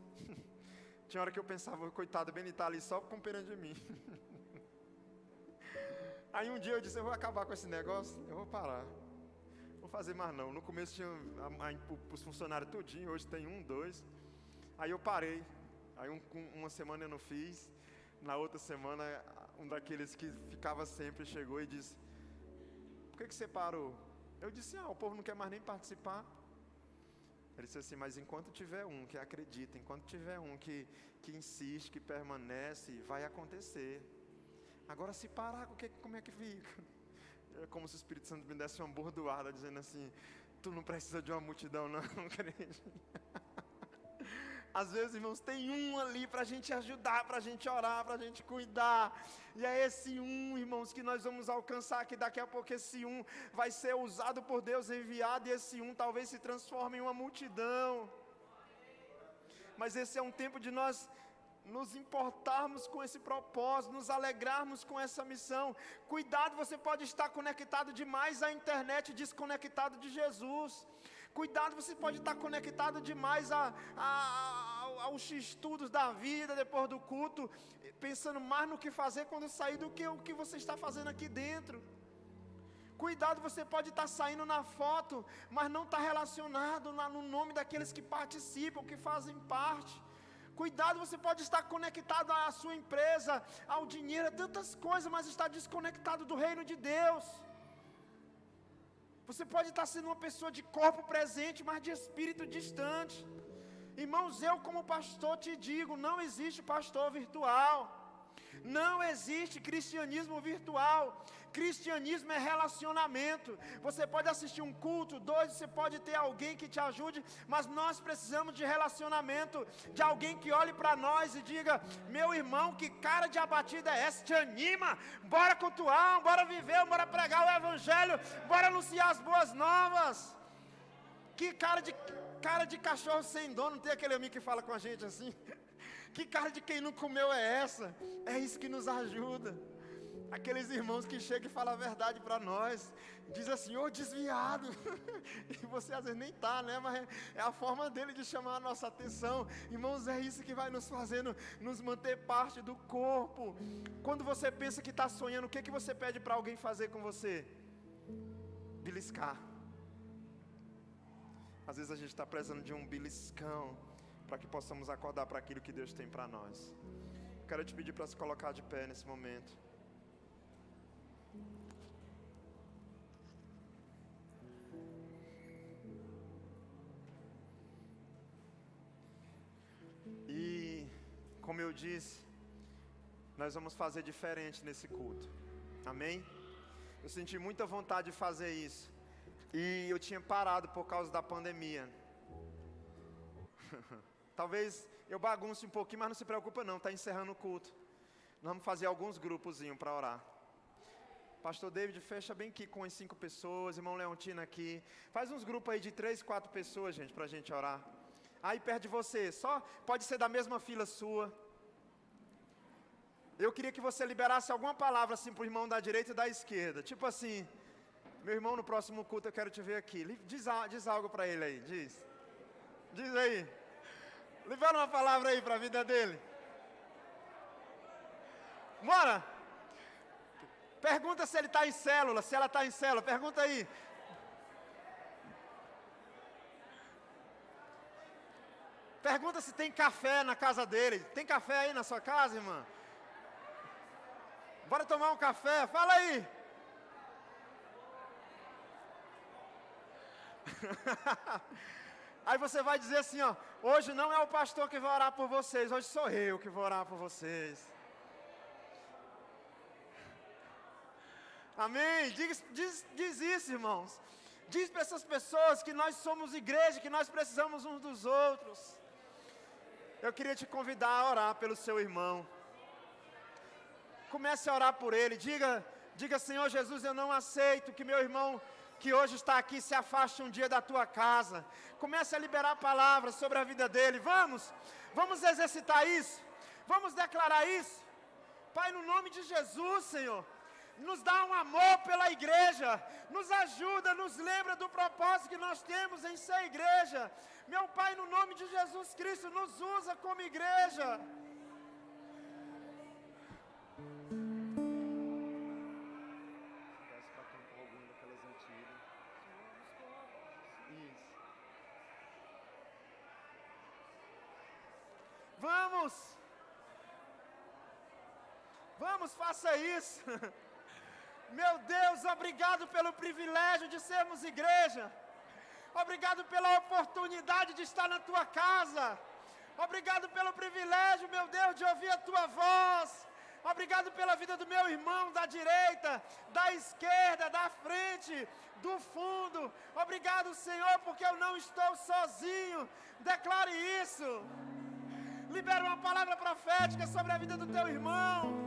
Tinha hora que eu pensava, coitado, Ben está ali só com pena de mim. Aí um dia eu disse, eu vou acabar com esse negócio, eu vou parar. Vou fazer mais não. No começo tinha os funcionários tudinho, hoje tem 1, 2. Aí eu parei. Aí uma semana eu não fiz. Na outra semana, um daqueles que ficava sempre chegou e disse, por que você parou? Eu disse, o povo não quer mais nem participar. Ele disse assim, mas enquanto tiver um que acredita, enquanto tiver um que insiste, que permanece, vai acontecer. Agora se parar, como é que fica? É como se o Espírito Santo me desse uma bordoada, dizendo assim, tu não precisa de uma multidão não, crente. Às vezes, irmãos, tem um ali para a gente ajudar, para a gente orar, para a gente cuidar. E é esse um, irmãos, que nós vamos alcançar, que daqui a pouco esse um vai ser usado por Deus, enviado, e esse um talvez se transforme em uma multidão. Mas esse é um tempo de nós nos importarmos com esse propósito, nos alegrarmos com essa missão. Cuidado, você pode estar conectado demais à internet, desconectado de Jesus. Cuidado, você pode estar conectado demais aos estudos da vida, depois do culto, pensando mais no que fazer quando sair do que o que você está fazendo aqui dentro. Cuidado, você pode estar saindo na foto, mas não está relacionado no nome daqueles que participam, que fazem parte. Cuidado, você pode estar conectado à sua empresa, ao dinheiro, a tantas coisas, mas está desconectado do reino de Deus. Você pode estar sendo uma pessoa de corpo presente, mas de espírito distante. Irmãos, eu como pastor te digo, não existe pastor virtual. Não existe cristianismo virtual. Cristianismo é relacionamento. Você pode assistir um culto, 2, você pode ter alguém que te ajude, mas nós precisamos de relacionamento, de alguém que olhe para nós e diga: meu irmão, que cara de abatida é essa? Te anima, bora cultuar, bora viver, bora pregar o evangelho, bora anunciar as boas novas. Que cara de cachorro sem dono. Não tem aquele amigo que fala com a gente assim? Que cara de quem não comeu é essa? É isso que nos ajuda. Aqueles irmãos que chegam e falam a verdade para nós. Diz assim: ô desviado. E você às vezes nem está, né? Mas é a forma dele de chamar a nossa atenção. Irmãos, é isso que vai nos fazendo, nos manter parte do corpo. Quando você pensa que está sonhando, o que você pede para alguém fazer com você? Beliscar. Às vezes a gente está precisando de um beliscão, para que possamos acordar para aquilo que Deus tem para nós. Quero te pedir para se colocar de pé nesse momento. E, como eu disse, nós vamos fazer diferente nesse culto. Amém? Eu senti muita vontade de fazer isso. E eu tinha parado por causa da pandemia. Talvez eu bagunce um pouquinho, mas não se preocupa não, está encerrando o culto. Nós vamos fazer alguns grupozinhos para orar. Pastor David, fecha bem aqui com as 5 pessoas, irmão Leontino aqui. Faz uns grupos aí de 3, 4 pessoas, gente, para a gente orar. Aí perto de você, só pode ser da mesma fila sua. Eu queria que você liberasse alguma palavra assim para o irmão da direita e da esquerda. Tipo assim: meu irmão, no próximo culto eu quero te ver aqui. Diz algo para ele aí, diz aí. Libera uma palavra aí para a vida dele. Bora. Pergunta se ele está em célula, se ela está em célula. Pergunta aí. Pergunta se tem café na casa dele. Tem café aí na sua casa, irmã? Bora tomar um café. Fala aí. Aí você vai dizer assim, ó: hoje não é o pastor que vai orar por vocês, hoje sou eu que vou orar por vocês. Amém? Diz isso, irmãos. Diz para essas pessoas que nós somos igreja, que nós precisamos uns dos outros. Eu queria te convidar a orar pelo seu irmão. Comece a orar por ele. Diga: Senhor Jesus, eu não aceito que meu irmão que hoje está aqui se afaste um dia da tua casa. Comece a liberar palavras sobre a vida dele. Vamos exercitar isso. Vamos declarar isso. Pai, no nome de Jesus, Senhor, nos dá um amor pela igreja, nos ajuda, nos lembra do propósito que nós temos em ser igreja. Meu Pai, no nome de Jesus Cristo, nos usa como igreja. Vamos, faça isso. Meu Deus, obrigado pelo privilégio de sermos igreja. Obrigado pela oportunidade de estar na tua casa. Obrigado pelo privilégio, meu Deus, de ouvir a tua voz. Obrigado pela vida do meu irmão, da direita, da esquerda, da frente, do fundo. Obrigado, Senhor, porque eu não estou sozinho. Declare isso. Libera uma palavra profética sobre a vida do teu irmão.